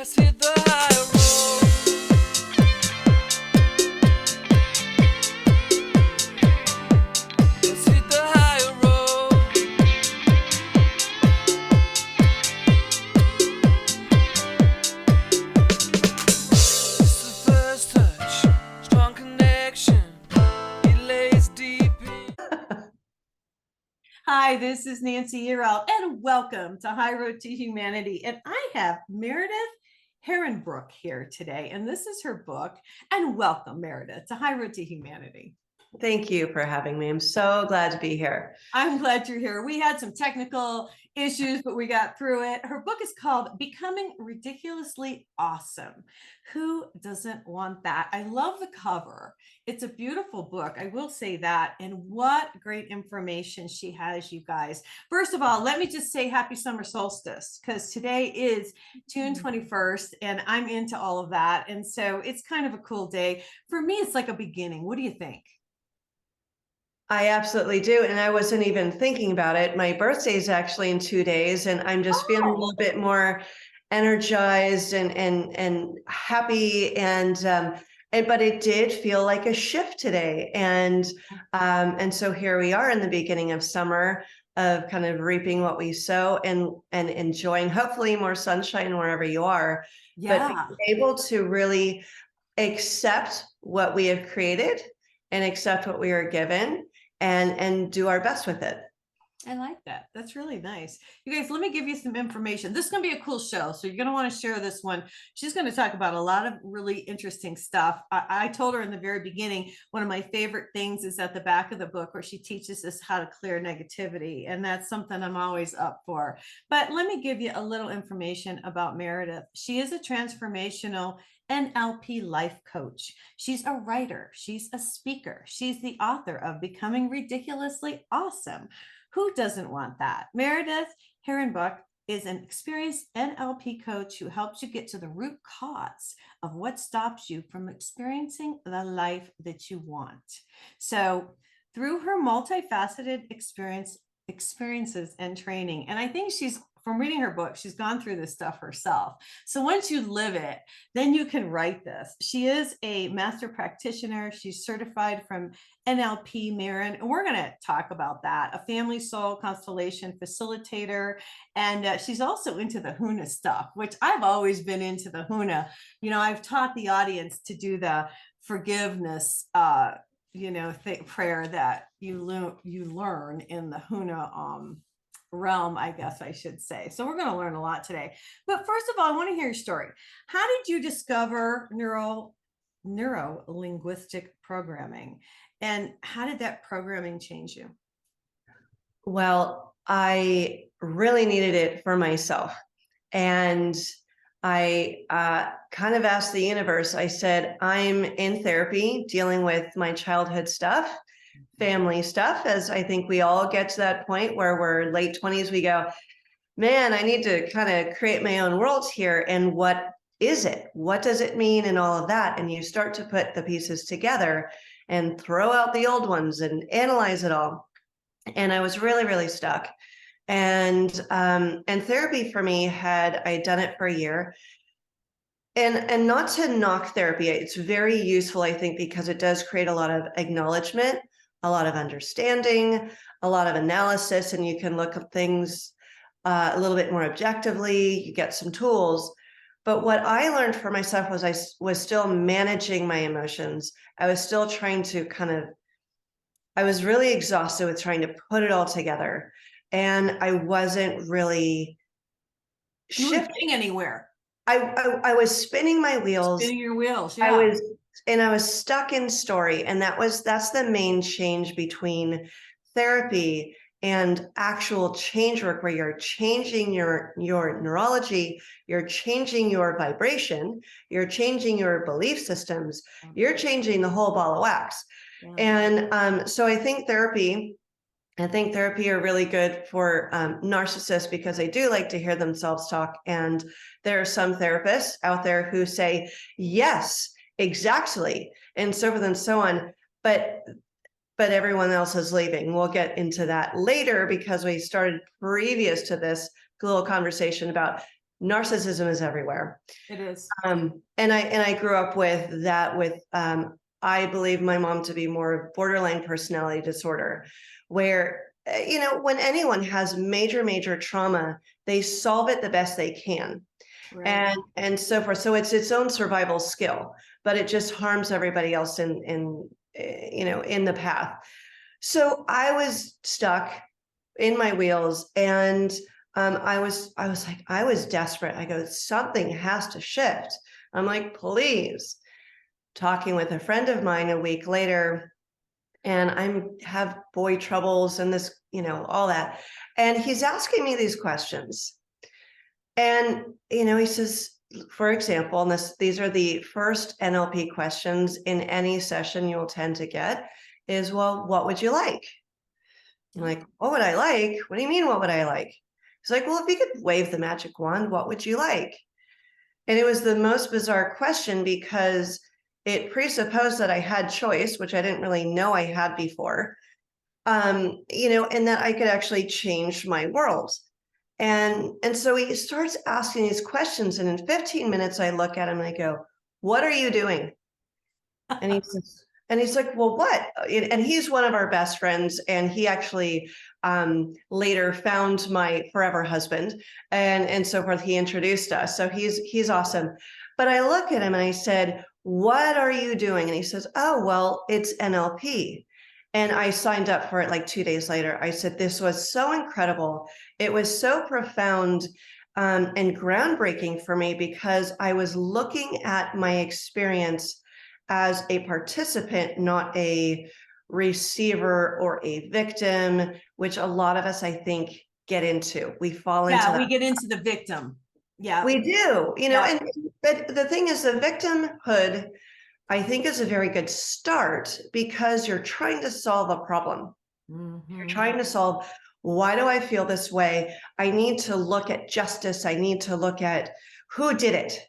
Let's hit the high road. Let's hit the high road. It's the first touch, strong connection. It lays deep in. Hi, this is Nancy Yearout, and welcome to High Road to Humanity. And I have Meredith Herrenbruck here today, and this is her book. And welcome, Meredith, to High Road to Humanity. Thank you for having me. I'm so glad to be here. I'm glad you're here. We had some technical issues, but we got through it. Her book is called Becoming Ridiculously Awesome. Who doesn't want that? I love the cover. It's a beautiful book. I will say that. And what great information she has, you guys. First of all, let me just say happy summer solstice, because today is June 21st, and I'm into all of that. And so it's kind of a cool day. For me, it's like a beginning. What do you think? I absolutely do. And I wasn't even thinking about it. My birthday is actually in 2 days, and I'm just feeling a little bit more energized and happy. But it did feel like a shift today. And so here we are in the beginning of summer, of kind of reaping what we sow and enjoying hopefully more sunshine wherever you are. Yeah. But being able to really accept what we have created and accept what we are given and do our best with it. I like that. That's really nice. You guys, let me give you some information. This is going to be a cool show, so you're going to want to share this one. She's going to talk about a lot of really interesting stuff. I told her in the very beginning, one of my favorite things is at the back of the book where she teaches us how to clear negativity, and that's something I'm always up for. But let me give you a little information about Meredith. She is a transformational NLP life coach. She's a writer. She's a speaker. She's the author of Becoming Ridiculously Awesome. Who doesn't want that? Meredith Herrenbruck is an experienced NLP coach who helps you get to the root cause of what stops you from experiencing the life that you want. So through her multifaceted experiences and training, and I think from reading her book, she's gone through this stuff herself. So once you live it, then you can write this. She is a master practitioner. She's certified from NLP Marin, and we're going to talk about that. A family soul constellation facilitator, and she's also into the Huna stuff, which I've always been into the Huna. You know, I've taught the audience to do the forgiveness prayer that you learn in the Huna realm, I guess I should say. So we're going to learn a lot today. But first of all, I want to hear your story. How did you discover neuro linguistic programming, and how did that programming change you? Well, I really needed it for myself. And I kind of asked the universe, I said, I'm in therapy dealing with my childhood stuff, family stuff, as I think we all get to that point where we're late 20s, we go, man, I need to kind of create my own world here. And what is it? What does it mean? And all of that. And you start to put the pieces together and throw out the old ones and analyze it all. And I was really, really stuck. And therapy for me I'd done it for a year. And not to knock therapy, it's very useful, I think, because it does create a lot of acknowledgement, a lot of understanding, a lot of analysis, and you can look at things a little bit more objectively. You get some tools. But what I learned for myself was I was still managing my emotions. I was still trying to I was really exhausted with trying to put it all together. And I wasn't really shifting anywhere. I was spinning my wheels. Spinning your wheels, yeah. I was stuck in story. And that's the main change between therapy and actual change work, where you're changing your neurology, you're changing your vibration, you're changing your belief systems, you're changing the whole ball of wax. Yeah. And so I think therapy are really good for narcissists, because they do like to hear themselves talk. And there are some therapists out there who say, yes, exactly, and so forth and so on. But everyone else is leaving. We'll get into that later, because we started previous to this little conversation about narcissism is everywhere. It is. And I grew up with that, with I believe my mom to be more borderline personality disorder, where when anyone has major trauma, they solve it the best they can, Right. and so forth. So it's its own survival skill, but it just harms everybody else in the path. So I was stuck in my wheels, and I was desperate. I go, something has to shift. I'm like, please. Talking with a friend of mine a week later, and I'm have boy troubles and this, all that. And he's asking me these questions. And, he says, for example, and these are the first NLP questions in any session you'll tend to get is, well, what would you like? I'm like, what would I like? What do you mean, what would I like? He's like, well, if you could wave the magic wand, what would you like? And it was the most bizarre question because it presupposed that I had choice, which I didn't really know I had before, and that I could actually change my world. And so he starts asking these questions, and in 15 minutes, I look at him and I go, what are you doing? And he's like, well, what? And he's one of our best friends, and he actually later found my forever husband, and so forth. He introduced us, so he's awesome. But I look at him and I said, what are you doing? And he says, oh, well, it's NLP. And I signed up for it like 2 days later. I said, this was so incredible. It was so profound and groundbreaking for me, because I was looking at my experience as a participant, not a receiver or a victim, which a lot of us, I think, get into. We fall into that. We get into the victim. Yeah. We do, Yeah. but the thing is, the victimhood, I think, is a very good start, because you're trying to solve a problem. You're trying to solve, why do I feel this way? I need to look at justice. I need to look at who did it.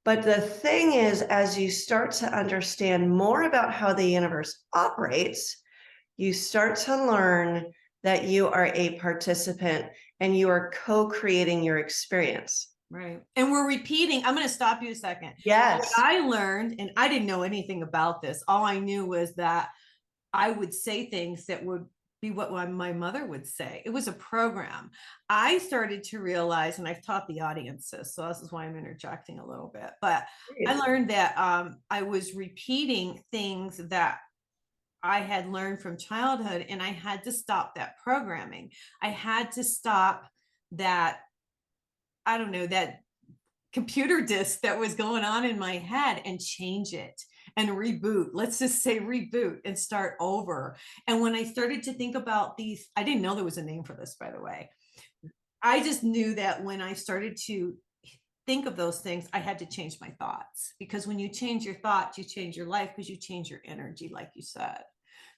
But the thing is, as you start to understand more about how the universe operates, you start to learn that you are a participant and you are co-creating your experience. Right. And we're repeating. I'm going to stop you a second. Yes. What I learned, and I didn't know anything about this. All I knew was that I would say things that would be what my mother would say. It was a program. I started to realize, and I've taught the audiences, so this is why I'm interjecting a little bit, but I learned that I was repeating things that I had learned from childhood, and I had to stop that programming. I had to stop that, I don't know, that computer disk that was going on in my head, and change it and reboot. Let's just say reboot and start over. And when I started to think about these, I didn't know there was a name for this, by the way. I just knew that when I started to think of those things, I had to change my thoughts, because when you change your thoughts, you change your life, because you change your energy, like you said.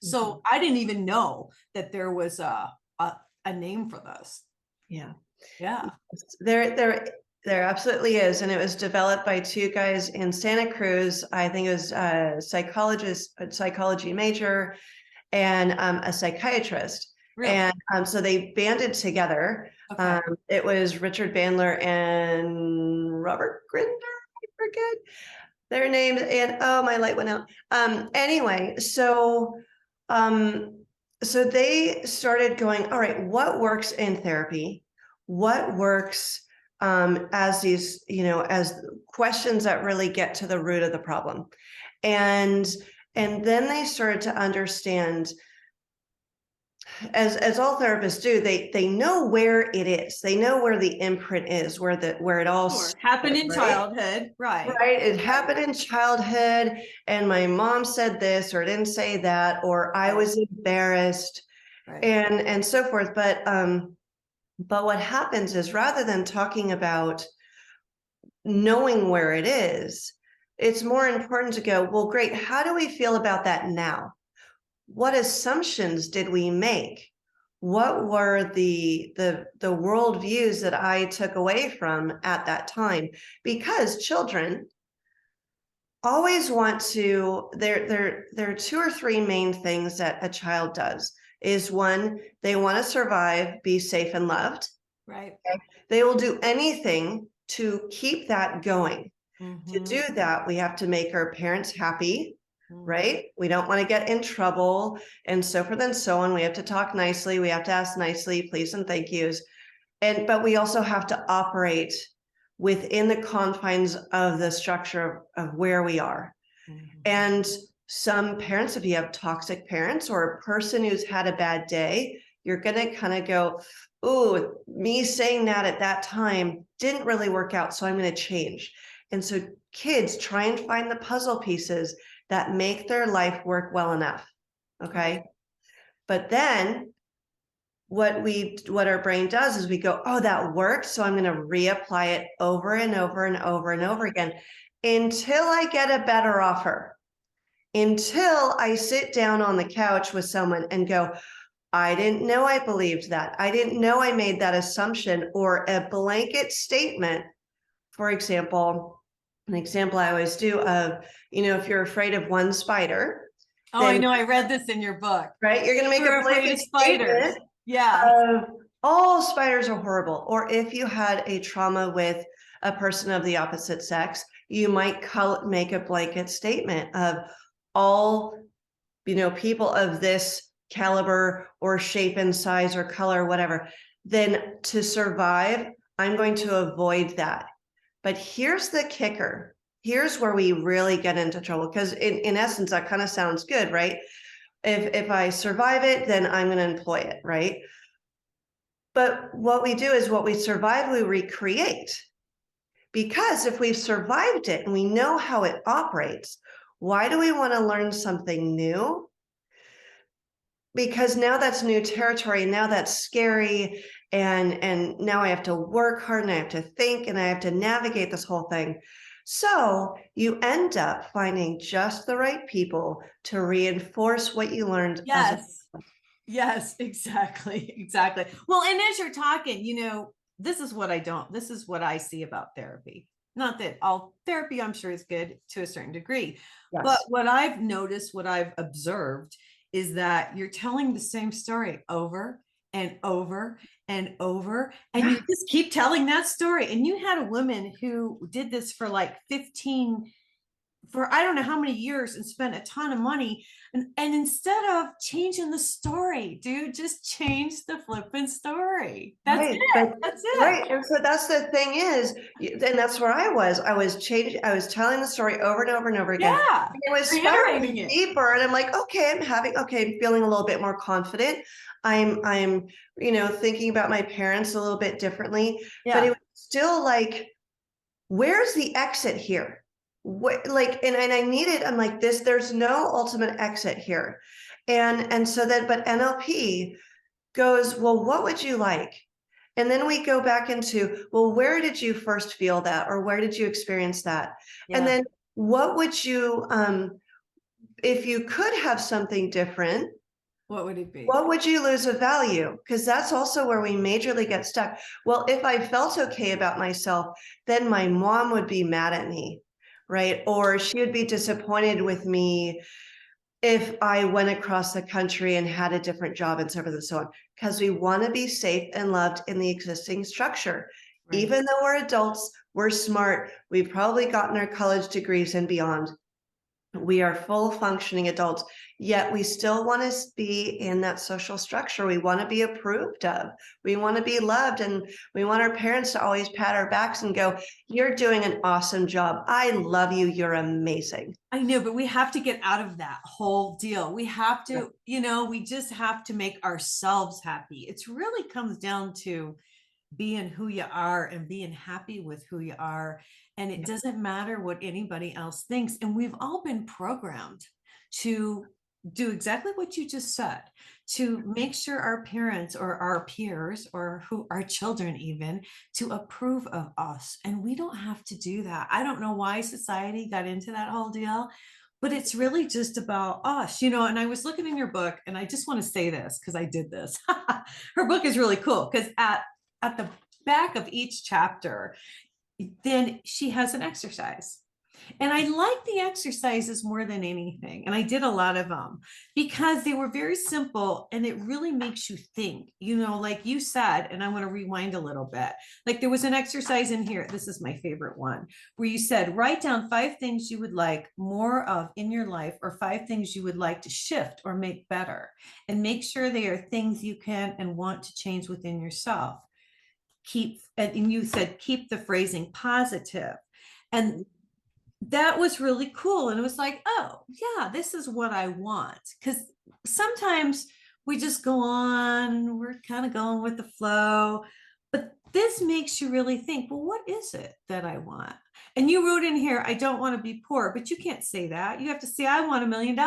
So I didn't even know that there was a name for this. Yeah. Yeah. There absolutely is. And it was developed by two guys in Santa Cruz. I think it was a psychologist, a psychology major, and a psychiatrist. Really? And so they banded together. Okay. It was Richard Bandler and Robert Grinder, I forget their names. And oh, my light went out. Anyway, so they started going, all right, what works in therapy? What works as these, as questions that really get to the root of the problem. And then they started to understand, as all therapists do, they know where it is. They know where the imprint is, where it all happened in childhood. Right. It happened in childhood, and my mom said this or didn't say that, or I was embarrassed, and so forth. But what happens is, rather than talking about knowing where it is, it's more important to go, well, great, how do we feel about that now? What assumptions did we make? What were the worldviews that I took away from at that time? Because children always want to, there are two or three main things that a child does. Is one, they want to survive, be safe and loved. Right. They will do anything to keep that going. To do that, we have to make our parents happy, right? We don't want to get in trouble and so forth and so on. We have to talk nicely. We have to ask nicely, please and thank yous. But we also have to operate within the confines of the structure of where we are. And some parents, if you have toxic parents or a person who's had a bad day, you're going to kind of go, oh, me saying that at that time didn't really work out, so I'm going to change. And so kids try and find the puzzle pieces that make their life work well enough. Okay. But then what our brain does is we go, oh, that worked. So I'm going to reapply it over and over and over and over again until I get a better offer, until I sit down on the couch with someone and go, I didn't know I believed that. I didn't know I made that assumption or a blanket statement. For example, an example I always do of, if you're afraid of one spider. Oh, I know. I read this in your book. Right? You're going to make You're a blanket spiders. statement. Yeah. All spiders are horrible. Or if you had a trauma with a person of the opposite sex, you might make a blanket statement of all, people of this caliber or shape and size or color, or whatever. Then to survive, I'm going to avoid that. But here's the kicker. Here's where we really get into trouble, because in essence, that kind of sounds good, right? If I survive it, then I'm going to employ it, right? But what we do is what we survive, we recreate. Because if we've survived it and we know how it operates, why do we want to learn something new? Because now that's new territory. Now that's scary. And now I have to work hard and I have to think and I have to navigate this whole thing. So you end up finding just the right people to reinforce what you learned. Yes, exactly. Well, and as you're talking, this is what I see about therapy. Not that all therapy, I'm sure, is good to a certain degree. Yes. But what I've noticed, what I've observed is that you're telling the same story over and over and over, and you just keep telling that story. And you had a woman who did this for like I don't know how many years and spent a ton of money. And instead of changing the story, dude, just change the flipping story. That's it. That's it. Right. And so that's the thing is, and that's where I was telling the story over and over and over again. Yeah. It was spiraling deeper. And I'm like, okay, I'm feeling a little bit more confident. I'm thinking about my parents a little bit differently, but it was still like, where's the exit here? I'm like this, there's no ultimate exit here. And so then, but NLP goes, well, what would you like? And then we go back into, well, where did you first feel that? Or where did you experience that? Yeah. And then what would you, if you could have something different, what would it be? What would you lose of value? Because that's also where we majorly get stuck. Well, if I felt okay about myself, then my mom would be mad at me. Right? Or she would be disappointed with me if I went across the country and had a different job and so forth and so on, because we want to be safe and loved in the existing structure. Right. Even though we're adults, we're smart, we've probably gotten our college degrees and beyond. We are full functioning adults, yet we still want to be in that social structure. We want to be approved of. We want to be loved, and we want our parents to always pat our backs and go, you're doing an awesome job. I love you. You're amazing. I know, but we have to get out of that whole deal. We have to, we just have to make ourselves happy. It really comes down to being who you are and being happy with who you are. And it doesn't matter what anybody else thinks. And we've all been programmed to do exactly what you just said, to make sure our parents or our peers or our children even to approve of us. And we don't have to do that. I don't know why society got into that whole deal, but it's really just about us, and I was looking in your book, and I just want to say this because I did this. Her book is really cool because at the back of each chapter, then she has an exercise. And I like the exercises more than anything. And I did a lot of them because they were very simple and it really makes you think, like you said, and I want to rewind a little bit. Like there was an exercise in here. This is my favorite one where you said, write down 5 things you would like more of in your life or 5 things you would like to shift or make better. And make sure they are things you can and want to change within yourself. And you said, keep the phrasing positive. And that was really cool. And it was like, oh, yeah, this is what I want. Because sometimes we just go on, we're kind of going with the flow. But this makes you really think, well, what is it that I want? And you wrote in here, I don't want to be poor, but you can't say that. You have to say, I want $1 million.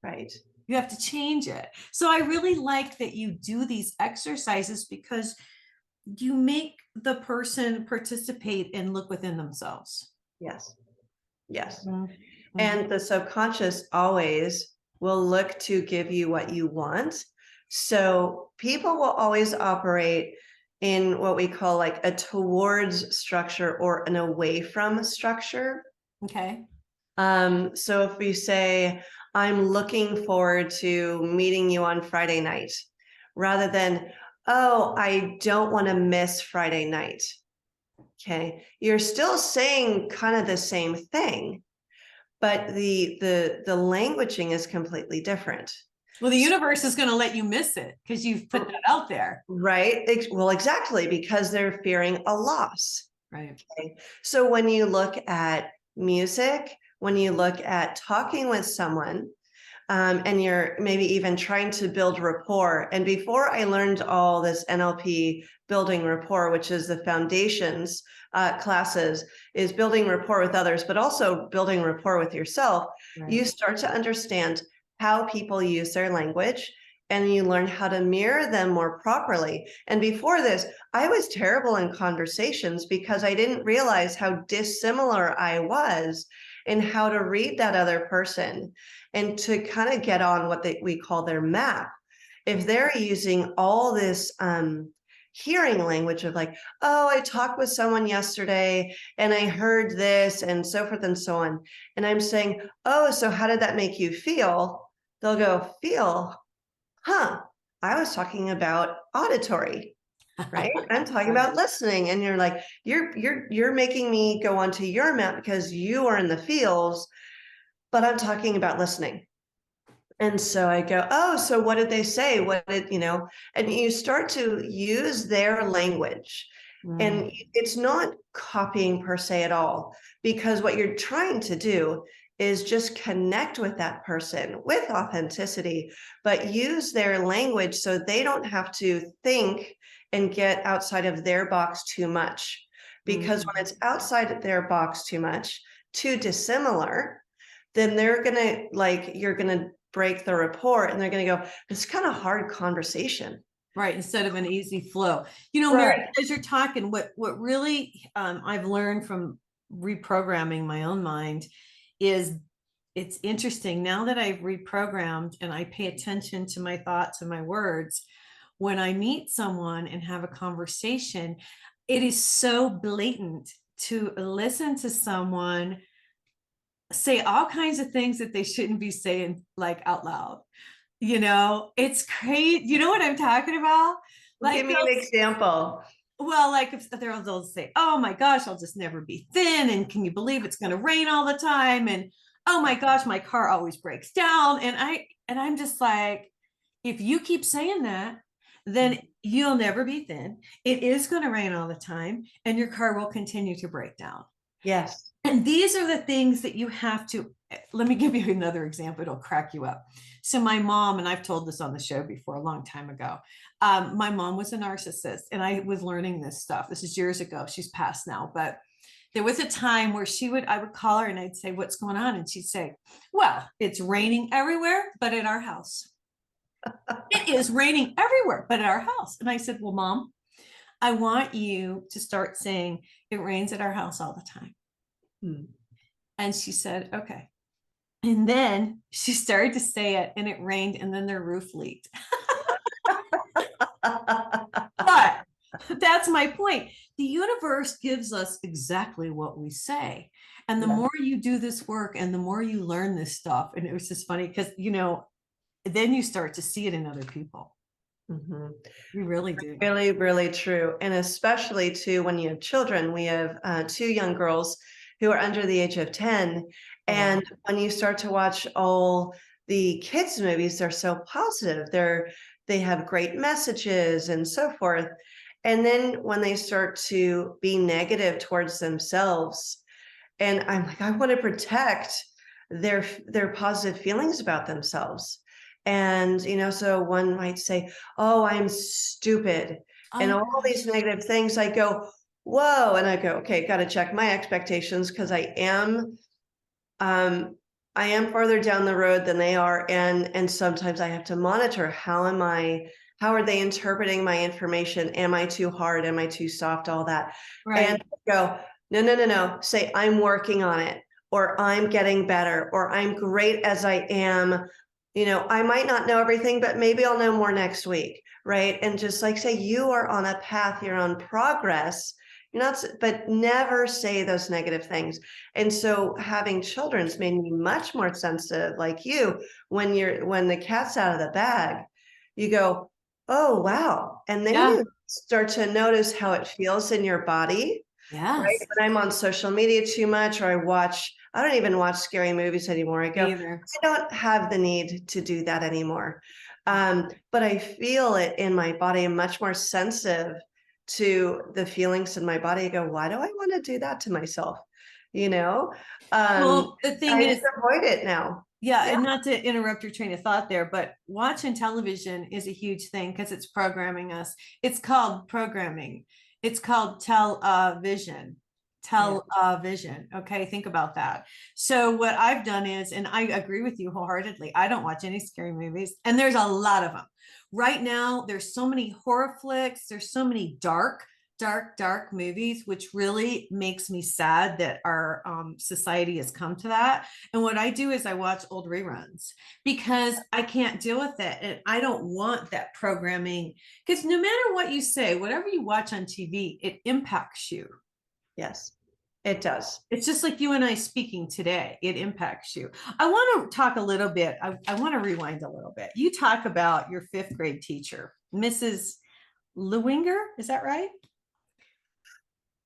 Right. You have to change it. So I really like that you do these exercises because you make the person participate and look within themselves. Yes. Yes. Mhm. And the subconscious always will look to give you what you want. So people will always operate in what we call like a towards structure or an away from structure. Okay. So if we say, I'm looking forward to meeting you on Friday night, rather than, oh, I don't want to miss Friday night. Okay. You're still saying kind of the same thing, but the languaging is completely different. Well, the universe is going to let you miss it because you've put that out there. Right. Well, exactly, because they're fearing a loss. Right. Okay. So when you look at music, when you look at talking with someone, and you're maybe even trying to build rapport. And before I learned all this NLP building rapport, which is the foundations classes, is building rapport with others, but also building rapport with yourself. Right. You start to understand how people use their language and you learn how to mirror them more properly. And before this, I was terrible in conversations because I didn't realize how dissimilar I was in how to read that other person and to kind of get on what we call their map. If they're using all this hearing language of like, oh, I talked with someone yesterday and I heard this and so forth and so on. And I'm saying, oh, so how did that make you feel? They'll go, feel, huh, I was talking about auditory, right? I'm talking about listening. And you're like, you're making me go onto your map because you are in the feels, but I'm talking about listening. And so I go, oh, so what did they say? What did, and you start to use their language. And it's not copying per se at all, because what you're trying to do is just connect with that person with authenticity, but use their language so they don't have to think and get outside of their box too much. Because when it's outside of their box too much, too dissimilar, then they're going to you're going to break the rapport and they're going to go, it's kind of hard conversation. Right. Instead of an easy flow, Right. Meredith, as you're talking, what really I've learned from reprogramming my own mind is it's interesting now that I've reprogrammed and I pay attention to my thoughts and my words. When I meet someone and have a conversation, it is so blatant to listen to someone say all kinds of things that they shouldn't be saying like out loud. It's crazy. You know what I'm talking about? Like, give me an example. Well, like if they'll say, oh my gosh, I'll just never be thin. And can you believe it's going to rain all the time? And oh my gosh, my car always breaks down. And I'm just like, if you keep saying that, then you'll never be thin. It is going to rain all the time and your car will continue to break down. Yes. And these are the things that you have to, let me give you another example. It'll crack you up. So my mom, and I've told this on the show before a long time ago, my mom was a narcissist and I was learning this stuff. This is years ago. She's passed now, but there was a time where I would call her and I'd say, what's going on? And she'd say, well, it's raining everywhere, but at our house. It is raining everywhere, but at our house. And I said, well, Mom, I want you to start saying it rains at our house all the time. And she said, okay. And then she started to say it and it rained and then their roof leaked. But That's my point. The universe gives us exactly what we say. And the Yeah. more you do this work and the more you learn this stuff, and it was just funny because, then you start to see it in other people. Mhm. You really do. Really, really true. And especially too, when you have children, we have 2 young girls who are under the age of 10. Oh, wow. And when you start to watch all the kids' movies, they're so positive. They have great messages and so forth. And then when they start to be negative towards themselves, and I'm like, I want to protect their positive feelings about themselves. And so one might say, oh, I'm stupid, and Oh, all these negative things. I go, whoa, and I go, okay, got to check my expectations, because I am farther down the road than they are, and sometimes I have to monitor, how are they interpreting my information? Am I too hard? Am I too soft? All that. right. And go, no, no, no, no. Say, I'm working on it, or I'm getting better, or I'm great as I am. I might not know everything, but maybe I'll know more next week. Right. And just like say, you are on a path, you're on progress. You're not, but never say those negative things. And so having children's made me much more sensitive, like you, when the cat's out of the bag, you go, oh, wow. And then Yeah. you start to notice how it feels in your body. Right. Yes. When I'm on social media too much, or I don't even watch scary movies anymore. I go, Either. I don't have the need to do that anymore. But I feel it in my body. I'm much more sensitive to the feelings in my body. I go, why do I want to do that to myself? Well, the thing I is, just avoid it now. yeah, Yeah. and not to interrupt your train of thought there, but watching television is a huge thing because it's programming us. It's called programming. It's called television. Television. Okay, think about that. So what I've done is, and I agree with you wholeheartedly, I don't watch any scary movies, and there's a lot of them. Right now, there's so many horror flicks, there's so many dark movies, which really makes me sad that our society has come to that. And what I do is I watch old reruns because I can't deal with it. And I don't want that programming, because no matter what you say, whatever you watch on TV, it impacts you. Yes, it does. It's just like you and I speaking today, it impacts you. I want to talk a little bit. I want to rewind a little bit. You talk about your 5th grade teacher, Mrs. Lewinger. Is that right?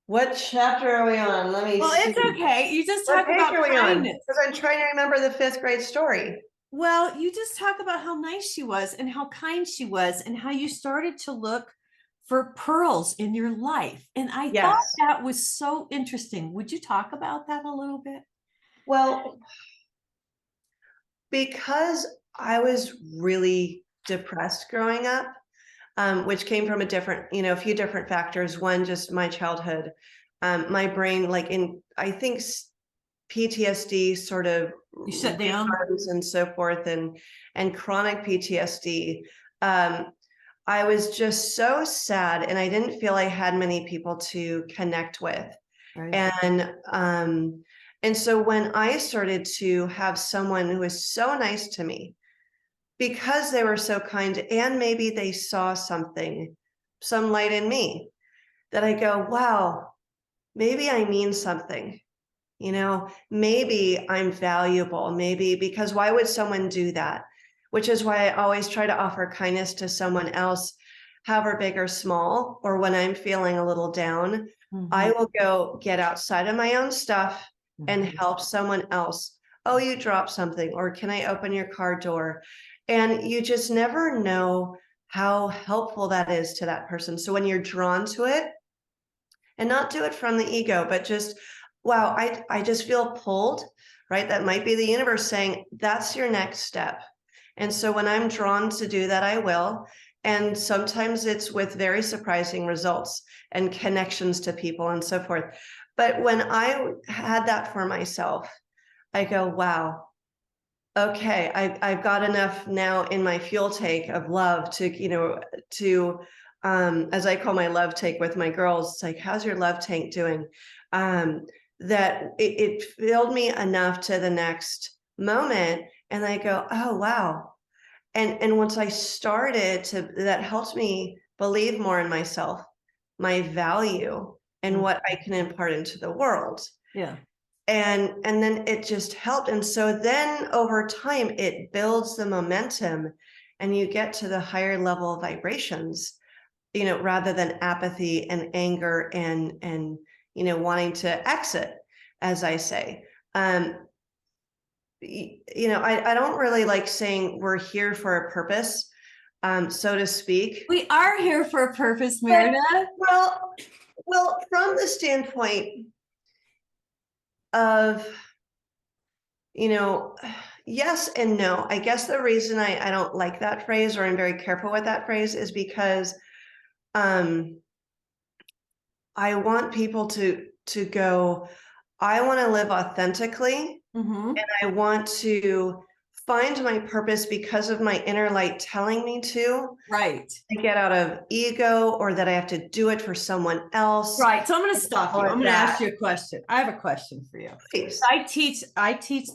What chapter are we on? Let me Well, see. it's okay. You just What talk page about are we on? kindness. Because I'm trying to remember the 5th grade story. Well, you just talk about how nice she was and how kind she was and how you started to look for pearls in your life. And I thought Yes. that was so interesting. Would you talk about that a little bit? Well, because I was really depressed growing up, which came from a few different factors. One, just my childhood, my brain, I think PTSD sort of You shut down. reruns and so forth, and chronic PTSD. I was just so sad, and I didn't feel I had many people to connect with. Right. And so when I started to have someone who was so nice to me, because they were so kind, and maybe they saw something, some light in me, that I go, wow, maybe I mean something. Maybe I'm valuable, maybe, because why would someone do that? Which is why I always try to offer kindness to someone else, however big or small, or when I'm feeling a little down, I will go get outside of my own stuff and help someone else. Oh, you dropped something, or can I open your car door? And you just never know how helpful that is to that person. So when you're drawn to it, and not do it from the ego, but just, wow, I just feel pulled, right? That might be the universe saying, that's your next step. And so when I'm drawn to do that, I will. And sometimes it's with very surprising results and connections to people and so forth. But when I had that for myself, I go, wow, okay, I've got enough now in my fuel tank of love to as I call my love tank with my girls, it's like, how's your love tank doing? That it filled me enough to the next moment. And I go, oh, wow. And once I started that helped me believe more in myself, my value and what I can impart into the world. Yeah. And then it just helped. And so then over time, it builds the momentum and you get to the higher level of vibrations, rather than apathy and anger and wanting to exit, as I say. I don't really like saying we're here for a purpose, so to speak. We are here for a purpose, Meredith. Well, from the standpoint of, yes and no. I guess the reason I don't like that phrase, or I'm very careful with that phrase, is because I want people to go, I want to live authentically, Mhm. and I want to find my purpose because of my inner light telling me to. Right. I get out of ego, or that I have to do it for someone else. Right. So I'm going to stop you. All of I'm going to ask that. you a question. I have a question for you. Please. I teach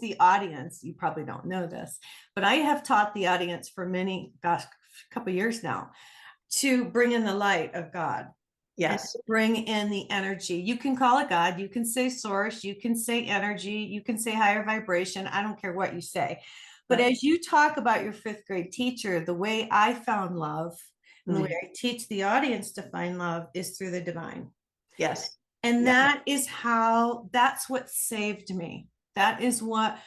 the audience. You probably don't know this, but I have taught the audience for a couple of years now, to bring in the light of God. Yes. Bring in the energy. You can call it God. You can say source. You can say energy. You can say higher vibration. I don't care what you say. But Right. as you talk about your 5th grade teacher, the way I found love and the way I teach the audience to find love is through the divine. Yes. And Yeah. that's what saved me. That is what,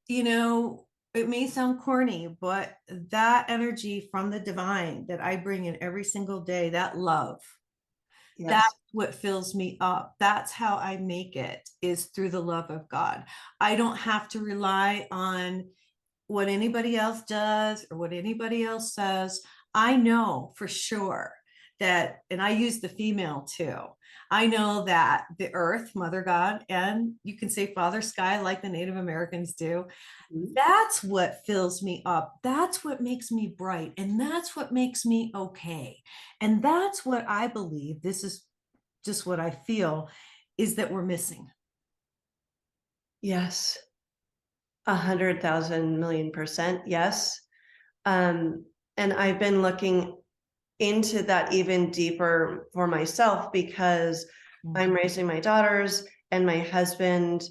it may sound corny, but that energy from the divine that I bring in every single day, that love, Yes. that's what fills me up. That's how I make it, is through the love of God. I don't have to rely on what anybody else does or what anybody else says. I know for sure that, and I use the female too. I know that the earth, Mother God, and you can say Father Sky like the Native Americans do, that's what fills me up. That's what makes me bright. And that's what makes me okay. And that's what I believe, this is just what I feel, is that we're missing. Yes. 100,000,000,000%. Yes. And I've been looking into that even deeper for myself, because I'm raising my daughters, and my husband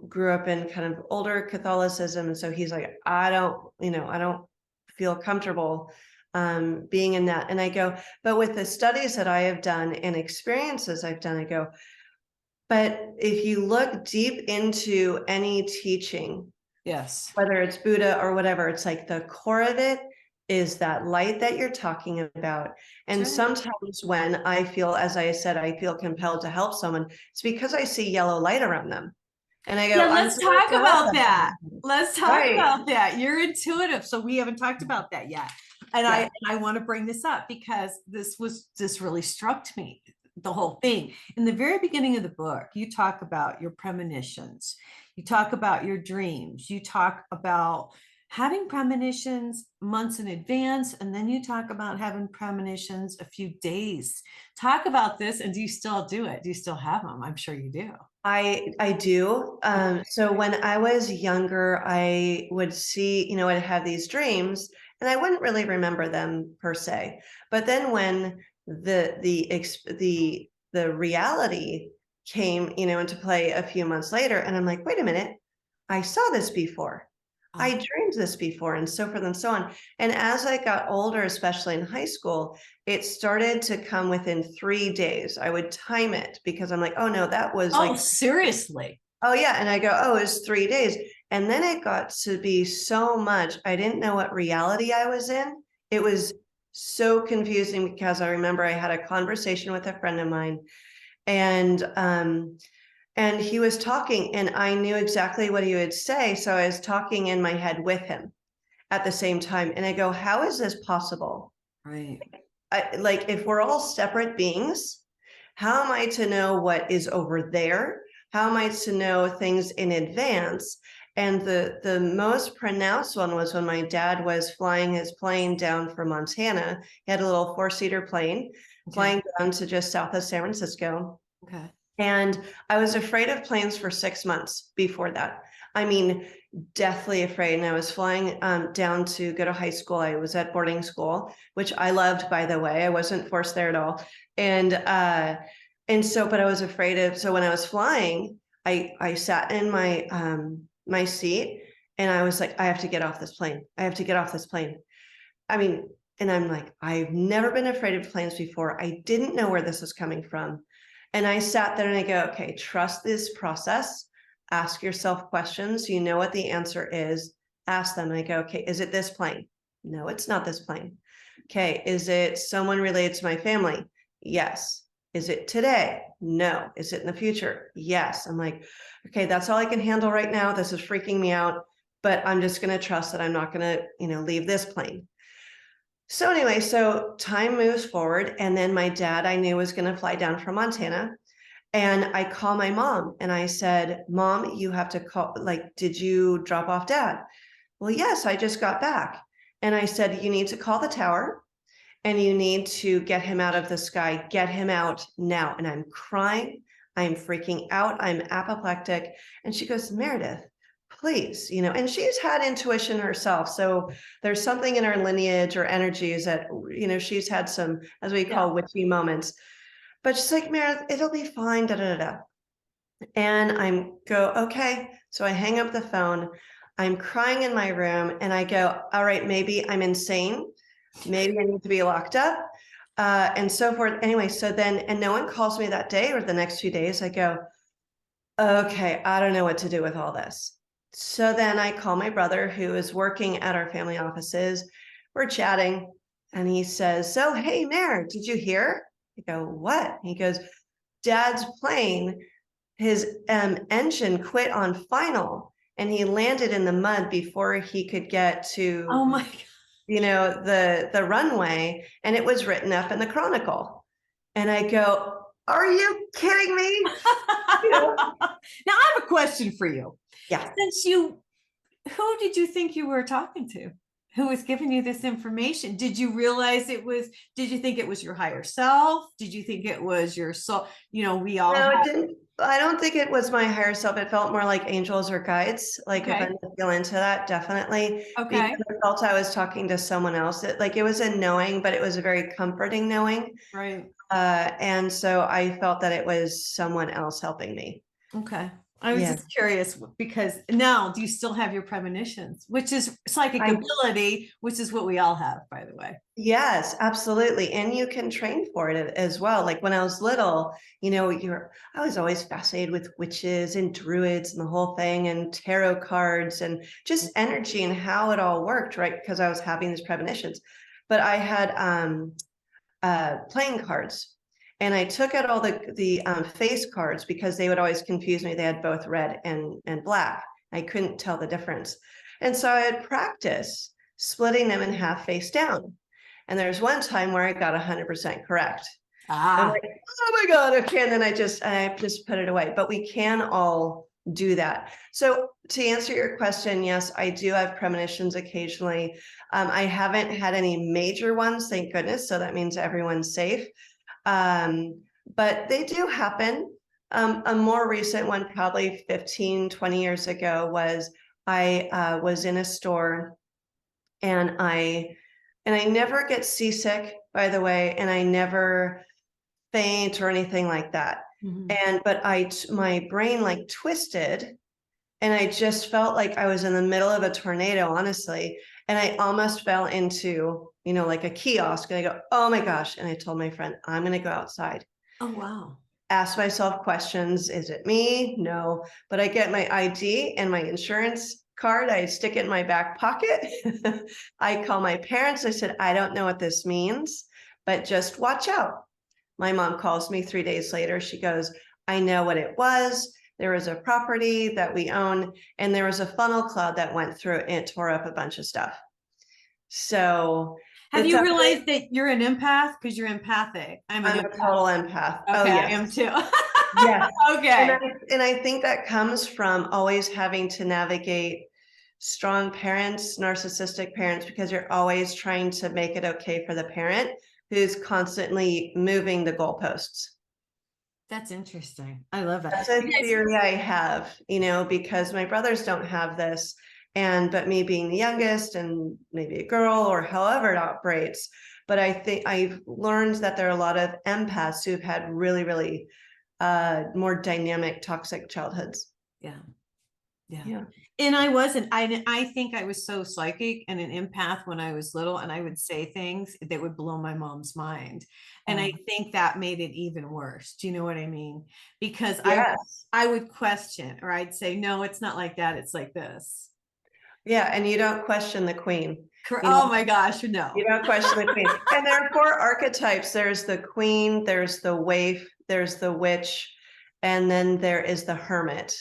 grew up in kind of older Catholicism. And so he's like, I don't feel comfortable being in that. And I go, but with the studies that I have done and experiences I've done, I go, but if you look deep into any teaching, Yes. whether it's Buddha or whatever, it's like the core of it is that light that you're talking about. And That's right. sometimes when I feel, as I said, I feel compelled to help someone, it's because I see yellow light around them. And I go, Yeah, I'm let's supposed talk to help about them. that. Let's talk Right. about that. You're intuitive, so we haven't talked about that yet. And Yeah. I want to bring this up because this really struck me, the whole thing. In the very beginning of the book, you talk about your premonitions. You talk about your dreams. You talk about having premonitions months in advance, and then you talk about having premonitions a few days. Talk about this, and do you still do it? Do you still have them? I'm sure you do. I do. So when I was younger, I would see, I'd have these dreams, and I wouldn't really remember them per se. But then when the reality came, into play a few months later, and I'm like, wait a minute, I saw this before. I dreamed this before, and so forth and so on. And as I got older, especially in high school, it started to come within 3 days. I would time it because I'm like, oh no, that was Oh, like, seriously? oh yeah. And I go, oh, it's 3 days. And then it got to be so much, I didn't know what reality I was in. It was so confusing because I remember I had a conversation with a friend of mine, and he was talking, and I knew exactly what he would say. So I was talking in my head with him at the same time. And I go, how is this possible? Right. Like, if we're all separate beings, how am I to know what is over there? How am I to know things in advance? And the most pronounced one was when my dad was flying his plane down from Montana. He had a little 4-seater plane flying down to just south of San Francisco. Okay. And I was afraid of planes for 6 months before that. I mean, deathly afraid. And I was flying down to go to high school. I was at boarding school, which I loved, by the way. I wasn't forced there at all. And so, but I was afraid of, so when I was flying, I sat in my my seat and I was like, I have to get off this plane. I have to get off this plane. I mean, and I'm like, I've never been afraid of planes before. I didn't know where this was coming from. And I sat there and I go, okay, trust this process. Ask yourself questions. You know what the answer is. Ask them. And I go, okay, is it this plane? No, it's not this plane. Okay, is it someone related to my family? Yes. Is it today? No. Is it in the future? Yes. I'm like, okay, that's all I can handle right now. This is freaking me out, but I'm just going to trust that I'm not going to, leave this plane. So anyway, so time moves forward. And then my dad, I knew, was going to fly down from Montana. And I call my mom and I said, Mom, you have to call, like, did you drop off Dad? Well, yes, I just got back. And I said, you need to call the tower and you need to get him out of the sky, get him out now. And I'm crying, I'm freaking out, I'm apoplectic. And she goes, Meredith, please, and she's had intuition herself. So there's something in her lineage or energies that, she's had some, as we call witchy moments. But she's like, Meredith, it'll be fine, da, da, da, da. And okay. So I hang up the phone. I'm crying in my room and I go, all right, maybe I'm insane. Maybe I need to be locked up and so forth. Anyway, so then, and no one calls me that day or the next few days. I go, okay, I don't know what to do with all this. So then I call my brother who is working at our family offices. We're chatting and he says, so, hey, Mare, did you hear? I go, what? He goes, Dad's plane, his engine quit on final and he landed in the mud before he could get to, Oh my God. the runway, and it was written up in the Chronicle. And I go, are you kidding me? Now I have a question for you. Yeah. Who did you think you were talking to? Who was giving you this information? Did you realize did you think it was your higher self? Did you think it was your soul? We all No, it didn't. I don't think it was my higher self. It felt more like angels or guides. Like if I feel into that, definitely. Okay. Because I felt I was talking to someone else. It was a knowing, but it was a very comforting knowing. Right. And so I felt that it was someone else helping me. Okay. I was just curious because now do you still have your premonitions, which is psychic ability, which is what we all have, by the way. Yes, absolutely. And you can train for it as well. Like when I was little, I was always fascinated with witches and druids and the whole thing and tarot cards and just energy and how it all worked, right? Because I was having these premonitions. But I had playing cards. And I took out all the face cards because they would always confuse me. They had both red and black. I couldn't tell the difference. And so I had practice splitting them in half face down. And there's one time where I got 100% correct. I'm like, oh my God, okay. And then I just put it away. But we can all do that. So to answer your question, yes, I do have premonitions occasionally. I haven't had any major ones, thank goodness. So that means everyone's safe. But they do happen. A more recent one, probably 15, 20 years ago, was I was in a store and I never get seasick, by the way, and I never faint or anything like that. But my brain like twisted and I just felt like I was in the middle of a tornado, honestly. And I almost fell into, like a kiosk. And I go, oh my gosh. And I told my friend, I'm going to go outside. Oh, wow. Ask myself questions. Is it me? No. But I get my ID and my insurance card. I stick it in my back pocket. I call my parents. I said, I don't know what this means, but just watch out. My mom calls me 3 days later. She goes, I know what it was. There was a property that we own, and there was a funnel cloud that went through it and it tore up a bunch of stuff. So have you realized that you're an empath? Because you're empathic. I'm a total empath. Okay, oh, yeah. I am too. Yes. Okay. And I think that comes from always having to navigate strong parents, narcissistic parents, because you're always trying to make it okay for the parent who's constantly moving the goalposts. That's interesting. I love that. That's a You guys- theory I have, because my brothers don't have this. But me being the youngest and maybe a girl or however it operates, but I think I've learned that there are a lot of empaths who've had really, really more dynamic, toxic childhoods. Yeah. Yeah. Yeah. And I wasn't, I think I was so psychic and an empath when I was little, and I would say things that would blow my mom's mind. And I think that made it even worse. Do you know what I mean? Because Yes. I would question, or I'd say, no, it's not like that. It's like this. Yeah. And you don't question the queen. Oh my gosh, no. You don't question the queen. And there are 4 archetypes. There's the queen, there's the waif, there's the witch, and then there is the hermit.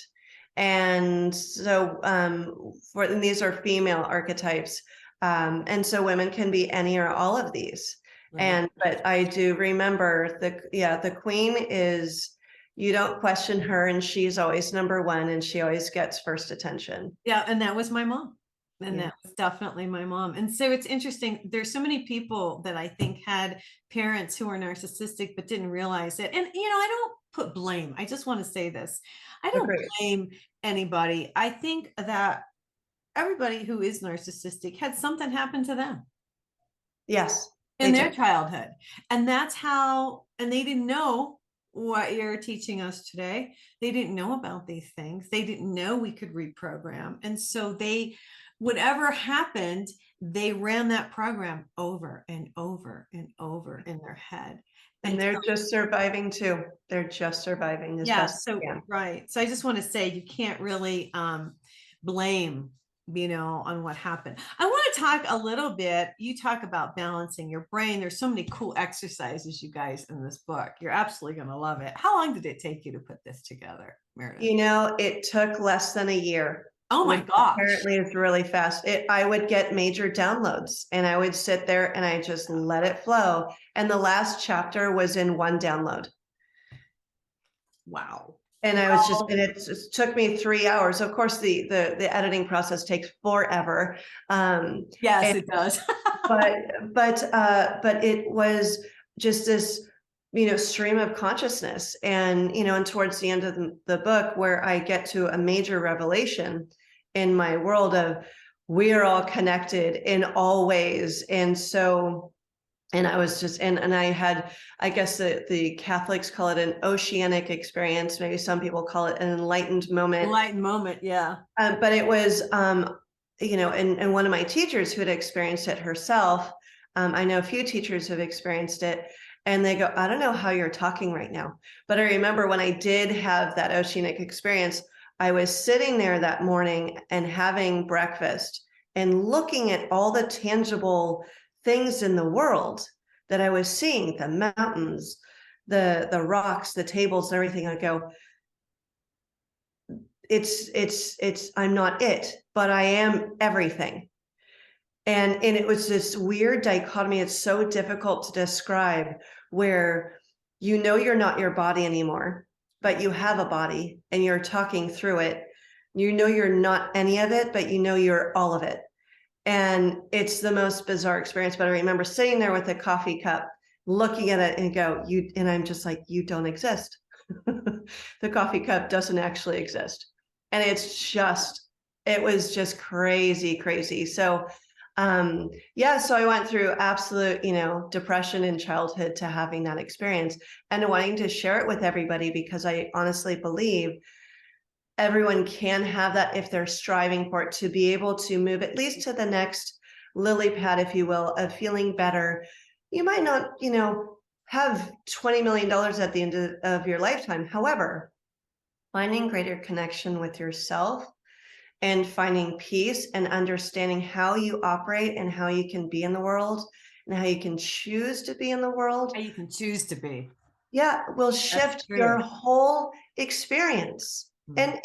And so and these are female archetypes. And so women can be any or all of these. Right. But I do remember the queen is, you don't question her, and she's always number one, and she always gets first attention. Yeah, and that was my mom. And Yeah. that was definitely my mom. And so it's interesting. There's so many people that I think had parents who were narcissistic but didn't realize it. And I don't put blame. I just want to say this. I don't Agreed. blame anybody. I think that everybody who is narcissistic had something happen to them Yes. in they their do. childhood. And that's how, and they didn't know what you're teaching us today. They didn't know about these things. They didn't know we could reprogram. And so whatever happened, they ran that program over and over and over in their head. And they're just surviving too. They're just surviving as Yeah, best they so can. right. So I just want to say you can't really blame, on what happened. I want to talk a little bit. You talk about balancing your brain. There's so many cool exercises, you guys, in this book. You're absolutely going to love it. How long did it take you to put this together, Meredith? It took less than a year. Oh my which gosh. Apparently it's really fast. I would get major downloads, and I would sit there and I just let it flow. And the last chapter was in 1 download. Wow. And I was and it just took me 3 hours. Of course, the editing process takes forever. Yes, it does. but it was just this, stream of consciousness. And towards the end of the book, where I get to a major revelation in my world of, we are all connected in all ways. And so, and I was just, and I had, I guess the Catholics call it an oceanic experience. Maybe some people call it an enlightened moment. Enlightened moment, yeah. But it was, and one of my teachers who had experienced it herself, I know a few teachers who have experienced it, and they go, I don't know how you're talking right now. But I remember when I did have that oceanic experience, I was sitting there that morning and having breakfast and looking at all the tangible things in the world that I was seeing, the mountains, the rocks, the tables, and everything. I go, I'm not it, but I am everything. And it was this weird dichotomy. It's so difficult to describe, where you're not your body anymore, but you have a body and you're talking through it. You're not any of it, but you're all of it. And it's the most bizarre experience. But I remember sitting there with a coffee cup, looking at it and and I'm just like, you don't exist. The coffee cup doesn't actually exist. And it was just crazy. So so I went through absolute, depression in childhood to having that experience and wanting to share it with everybody, because I honestly believe everyone can have that if they're striving for it, to be able to move at least to the next lily pad, if you will, of feeling better. You might not, have $20 million at the end of your lifetime. However, finding greater connection with yourself and finding peace and understanding how you operate and how you can be in the world and how you can choose to be in the world. How you can choose to be. Yeah, will shift your whole experience. And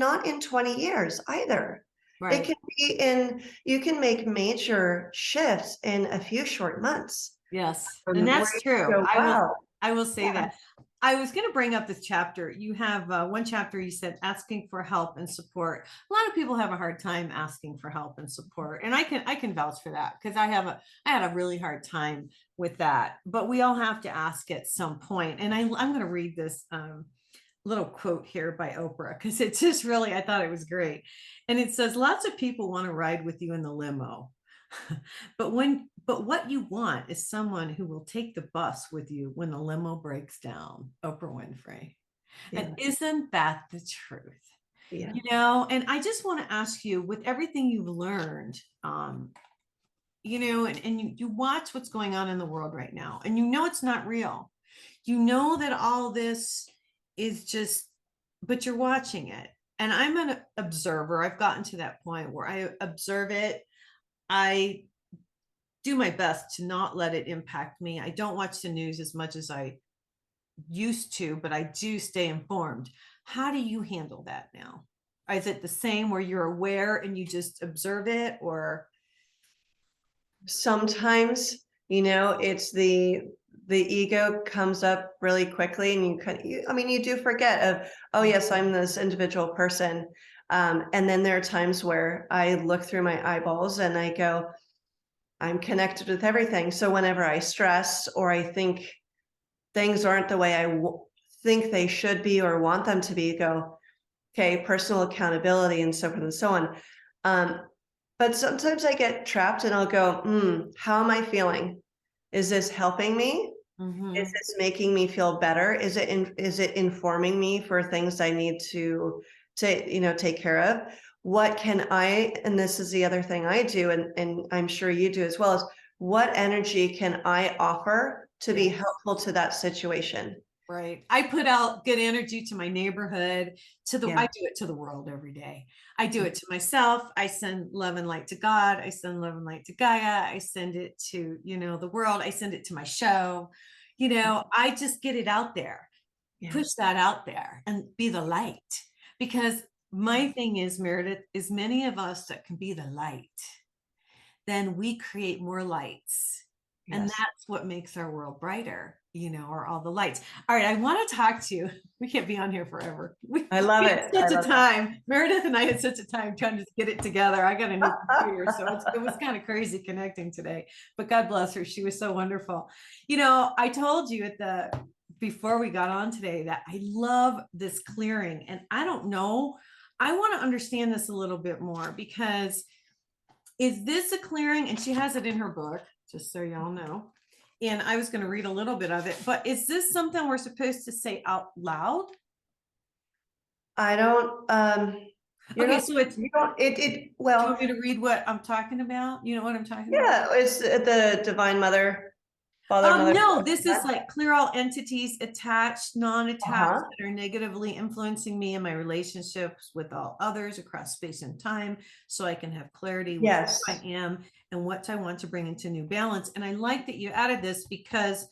not in 20 years either. Right. It can be you can make major shifts in a few short months. Yes. And that's true. I will say that. I was going to bring up this chapter. You have one chapter, you said asking for help and support. A lot of people have a hard time asking for help and support. And I can vouch for that because I had a really hard time with that, but we all have to ask at some point. And I'm going to read this little quote here by Oprah because it's just really, I thought it was great. And it says, lots of people want to ride with you in the limo. but what you want is someone who will take the bus with you when the limo breaks down. Oprah Winfrey. Yeah. And isn't that the truth? Yeah. You know, and I just want to ask you, with everything you've learned, you know, and you watch what's going on in the world right now, and you know it's not real. You know that all this is just, but you're watching it. And I'm an observer. I've gotten to that point where I observe it. I do my best to not let it impact me. I don't watch the news as much as I used to, but I do stay informed. How do you handle that now? Is it the same where you're aware and you just observe it, or? Sometimes, you know, it's the ego comes up really quickly, and I mean, you do forget of, oh yes, I'm this individual person. And then there are times where I look through my eyeballs and I go, I'm connected with everything. So whenever I stress or I think things aren't the way I think they should be or want them to be, go, okay, personal accountability and so forth and so on. But sometimes I get trapped and I'll go, how am I feeling? Is this helping me? Mhm. Is this making me feel better? Is it informing me for things I need to take care of? What can I, and this is the other thing I do, and I'm sure you do as well, is what energy can I offer to be Yes. helpful to that situation? Right. I put out good energy to my neighborhood, Yeah. I do it to the world every day. I do it to myself. I send love and light to God. I send love and light to Gaia. I send it to, you know, the world. I send it to my show. You know, I just get it out there, Yeah. push that out there and be the light. Because my thing is, Meredith, is many of us that can be the light, then we create more lights. And Yes. that's what makes our world brighter, you know, or all the lights. All right, I want to talk to you. We can't be on here forever. I love We it. had such a time. Meredith and I had such a time trying to get it together. I got a new computer, so it was kind of crazy connecting today. But God bless her. She was so wonderful. You know, I told you before we got on today that I love this clearing. And I don't know, I want to understand this a little bit more, because is this a clearing? And she has it in her book, just so y'all know. And I was going to read a little bit of it, but is this something we're supposed to say out loud? I don't, you're Okay, not, so it's, you don't, do you well, want me to read what I'm talking about? You know what I'm talking about? yeah, it's the Divine Mother, Father, Mother. No, this is like clear all entities, attached, non-attached, Uh-huh. that are negatively influencing me and my relationships with all others across space and time, so I can have clarity with Yes. who I am and what I want to bring into new balance. And I like that you added this, because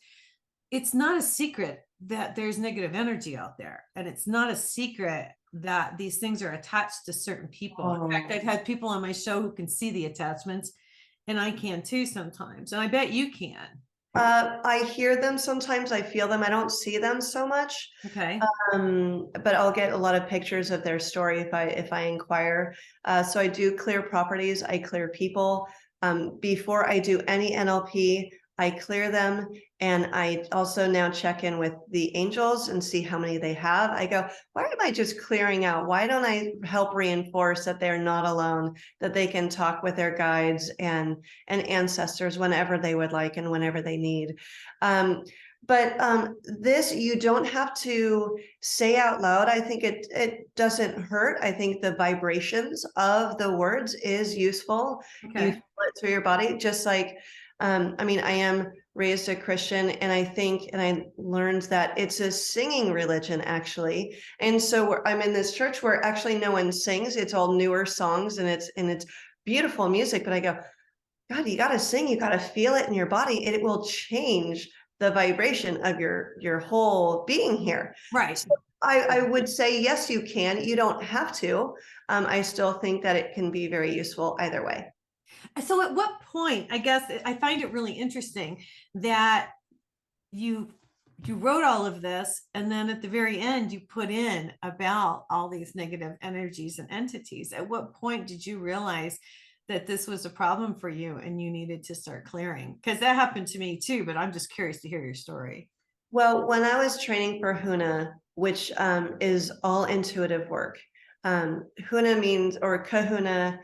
it's not a secret that there's negative energy out there. And it's not a secret that these things are attached to certain people. In fact, I've had people on my show who can see the attachments, and I can too sometimes. And I bet you can. I hear them sometimes, I feel them, I don't see them so much. Okay. But I'll get a lot of pictures of their story if I inquire. So I do clear properties, I clear people. Before I do any NLP, I clear them, and I also now check in with the angels and see how many they have. I go, why am I just clearing out? Why don't I help reinforce that they're not alone, that they can talk with their guides and ancestors whenever they would like and whenever they need. But this, you don't have to say out loud. I think it doesn't hurt. I think the vibrations of the words is useful. You Okay. feel it through your body, just like, I mean, I am raised a Christian, and I learned that it's a singing religion, actually. And so I'm in this church where actually no one sings. It's all newer songs, and it's beautiful music. But I go, God, you got to sing, you got to feel it in your body. It will change the vibration of your whole being here. Right. So I would say, yes, you can. You don't have to. I still think that it can be very useful either way. So at what point, I guess I find it really interesting that you you wrote all of this, and then at the very end you put in about all these negative energies and entities. At what point did you realize that this was a problem for you and you needed to start clearing? Because that happened to me too, but I'm just curious to hear your story. Well, when I was training for Huna, which is all intuitive work, Huna means, or Kahuna,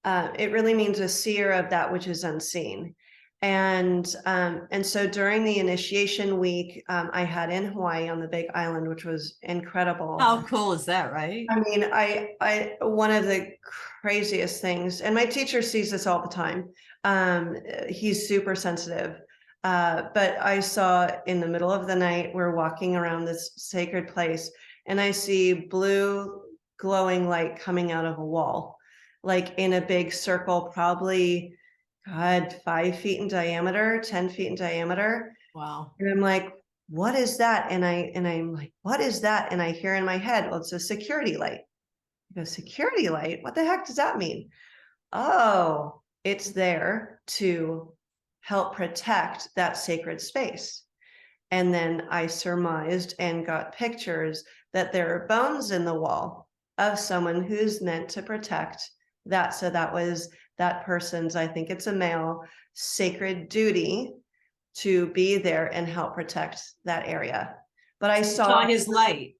it really means a seer of that which is unseen. And so during the initiation week, I had in Hawaii on the Big Island, which was incredible. How cool is that, right? I mean, one of the craziest things, and my teacher sees this all the time. He's super sensitive. But I saw in the middle of the night, we're walking around this sacred place, and I see blue glowing light coming out of a wall, like in a big circle, probably, God, 5 feet in diameter, 10 feet in diameter. Wow. And I'm like, what is that? And I'm like, what is that? And I hear in my head, well, it's a security light. I go, security light? What the heck does that mean? Oh, it's there to help protect that sacred space. And then I surmised and got pictures that there are bones in the wall of someone who's meant to protect that. So that was that person's, I think it's a male, sacred duty to be there and help protect that area. But I Saw his light.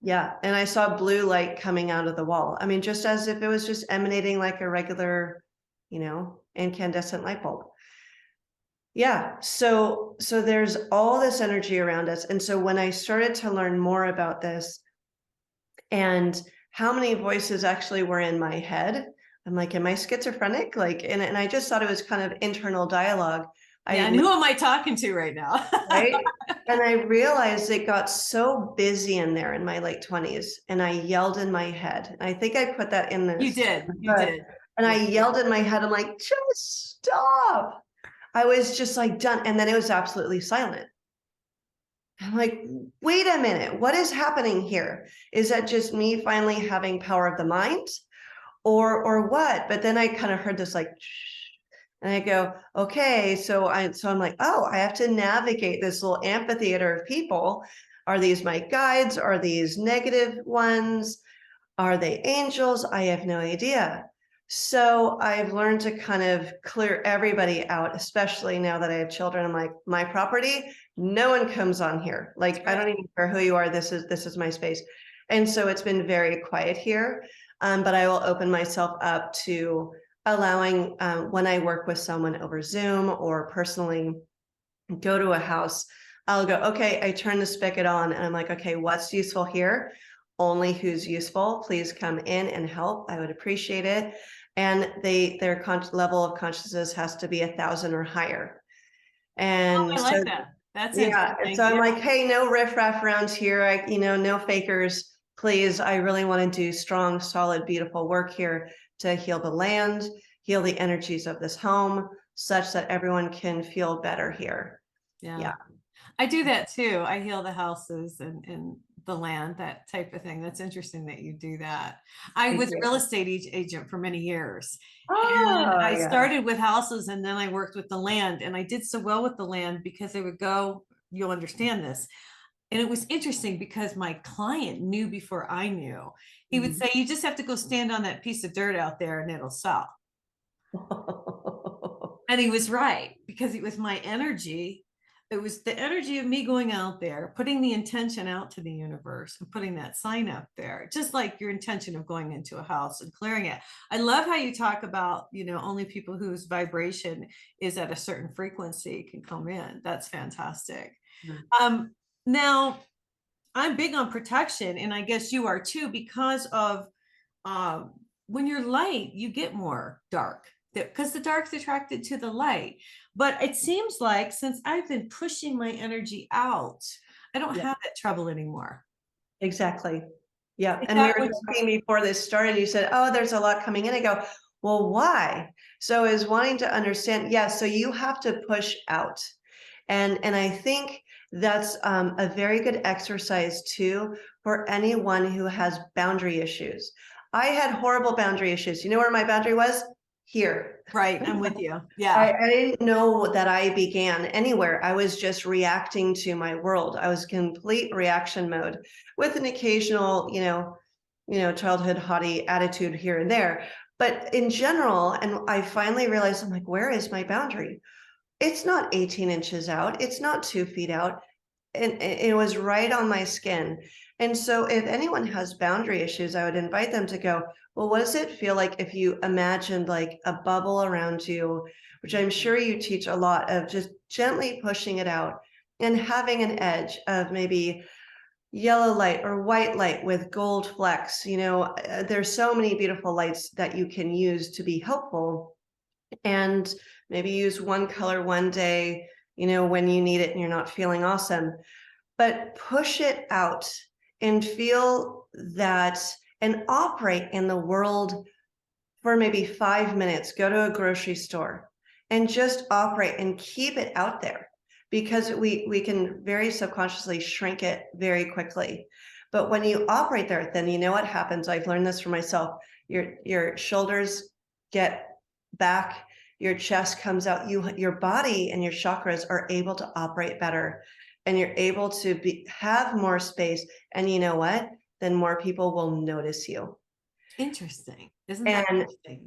yeah, and I saw blue light coming out of the wall. I mean, just as if it was just emanating like a regular, incandescent light bulb. Yeah, so there's all this energy around us. And so when I started to learn more about this and how many voices actually were in my head, I'm like, am I schizophrenic? Like, and I just thought it was kind of internal dialogue. Yeah, and who am I talking to right now? Right? And I realized it got so busy in there in my late 20s, and I yelled in my head. I think I put that in this. You did. And I yelled in my head, I'm like, just stop. I was just like done. And then it was absolutely silent. I'm like, wait a minute, what is happening here? Is that just me finally having power of the mind or what? But then I kind of heard this like, shh. And I go, okay, so I'm like, oh, I have to navigate this little amphitheater of people. Are these my guides? Are these negative ones? Are they angels? I have no idea. So I've learned to kind of clear everybody out, especially now that I have children. I'm like, my property, no one comes on here. Like, I don't even care who you are. This is my space. And so it's been very quiet here. But I will open myself up to allowing when I work with someone over Zoom or personally go to a house, I'll go, okay, I turn the spigot on and I'm like, okay, what's useful here? Only who's useful, please come in and help. I would appreciate it. And their level of consciousness has to be 1,000 or higher. And I like that. That's yeah. interesting. So I'm like, hey, no riffraff around here. No fakers, please. I really want to do strong, solid, beautiful work here to heal the land, heal the energies of this home, such that everyone can feel better here. Yeah. I do that too. I heal the houses and the land, that type of thing. That's interesting that you do that. I was a real estate agent for many years. And I started with houses and then I worked with the land, and I did so well with the land because they would go, you'll understand this. And it was interesting because my client knew before I knew. He would say, you just have to go stand on that piece of dirt out there and it'll sell. And he was right, because it was my energy. It was the energy of me going out there, putting the intention out to the universe and putting that sign up there, just like your intention of going into a house and clearing it. I love how you talk about, only people whose vibration is at a certain frequency can come in. That's fantastic. Now, I'm big on protection, and I guess you are too, because of when you're light, you get more dark, because the dark's attracted to the light. But it seems like since I've been pushing my energy out, I don't have that trouble anymore. Exactly. Yeah. And we were talking before this started, you said, oh, there's a lot coming in. I go, well, why? So I was wanting to understand. Yeah. So you have to push out. And I think that's a very good exercise too, for anyone who has boundary issues. I had horrible boundary issues. You know where my boundary was? here. Right. I'm with you. I, Yeah. I didn't know that I began anywhere. I was just reacting to my world. I was complete reaction mode with an occasional, childhood haughty attitude here and there. But in general, and I finally realized, I'm like, where is my boundary? It's not 18 inches out. It's not 2 feet out. And it was right on my skin. And so if anyone has boundary issues, I would invite them to go, well, what does it feel like if you imagined like a bubble around you, which I'm sure you teach a lot of, just gently pushing it out and having an edge of maybe yellow light or white light with gold flecks. There's so many beautiful lights that you can use to be helpful, and maybe use one color one day, when you need it and you're not feeling awesome, but push it out and feel that, and operate in the world for maybe 5 minutes. Go to a grocery store and just operate and keep it out there, because we can very subconsciously shrink it very quickly. But when you operate there, then you know what happens. I've learned this for myself. Your shoulders get back, your chest comes out, your body and your chakras are able to operate better, and you're able to have more space. And you know what? Then more people will notice you. Interesting. Isn't that And interesting?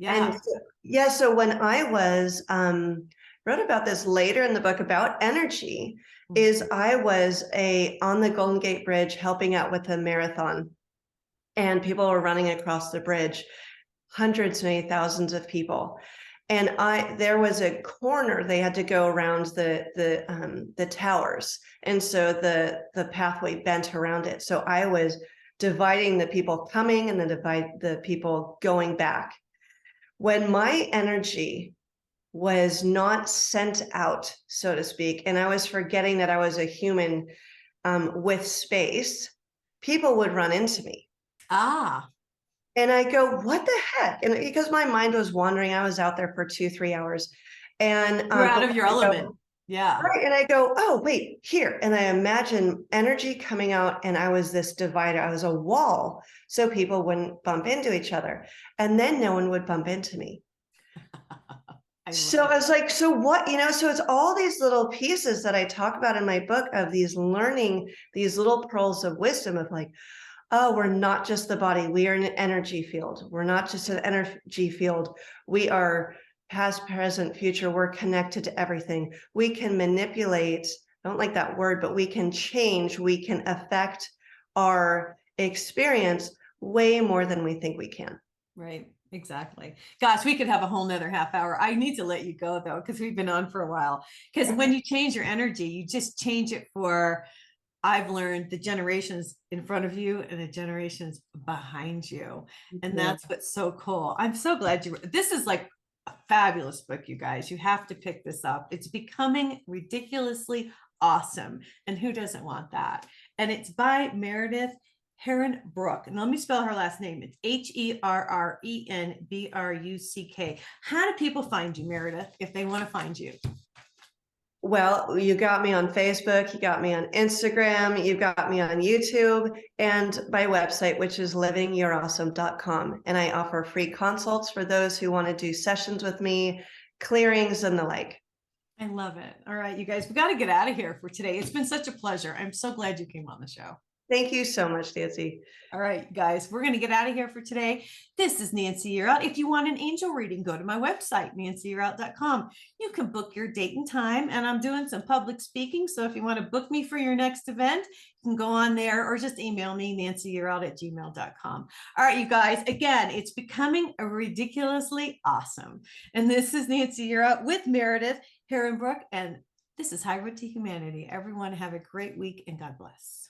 Yeah. so when I was wrote about this later in the book about energy, is I was on the Golden Gate Bridge helping out with a marathon, and people were running across the bridge, hundreds, maybe thousands of people. And there was a corner, they had to go around the towers. And so the pathway bent around it. So I was dividing the people coming and then the people going back. When my energy was not sent out, so to speak, and I was forgetting that I was a human with space, people would run into me. Ah, And I go, what the heck? And because my mind was wandering, I was out there for 2-3 hours. And you're out of but your I go, element. Yeah. right. And I go, oh, wait, here. And I imagine energy coming out, and I was this divider. I was a wall, so people wouldn't bump into each other. And then no one would bump into me. So I was like, so what, so it's all these little pieces that I talk about in my book of these learning, these little pearls of wisdom of like, oh, we're not just the body. We are an energy field. We're not just an energy field. We are past, present, future. We're connected to everything. We can manipulate, I don't like that word, but we can change, we can affect our experience way more than we think we can. Right. Exactly. Gosh, we could have a whole nother half hour. I need to let you go though, because we've been on for a while. Because when you change your energy, you just change it for, I've learned, the generations in front of you and the generations behind you. And that's what's so cool. I'm so glad this is like a fabulous book, you guys. You have to pick this up. It's Becoming Ridiculously Awesome. And who doesn't want that? And it's by Meredith Herrenbruck. And let me spell her last name. It's Herrenbruck. How do people find you, Meredith, if they want to find you? Well, you got me on Facebook, you got me on Instagram, you got me on YouTube, and my website, which is livingyourawesome.com. And I offer free consults for those who want to do sessions with me, clearings and the like. I love it. All right, you guys, we got to get out of here for today. It's been such a pleasure. I'm so glad you came on the show. Thank you so much, Nancy. All right, guys, we're going to get out of here for today. This is Nancy You're Out. If you want an angel reading, go to my website, nancyyourout.com. You can book your date and time, and I'm doing some public speaking. So if you want to book me for your next event, you can go on there or just email me, nancyyourout@gmail.com. All right, you guys, again, it's Becoming Ridiculously Awesome. And this is Nancy You're Out with Meredith Herrenbruck, and this is High Road to Humanity. Everyone have a great week, and God bless.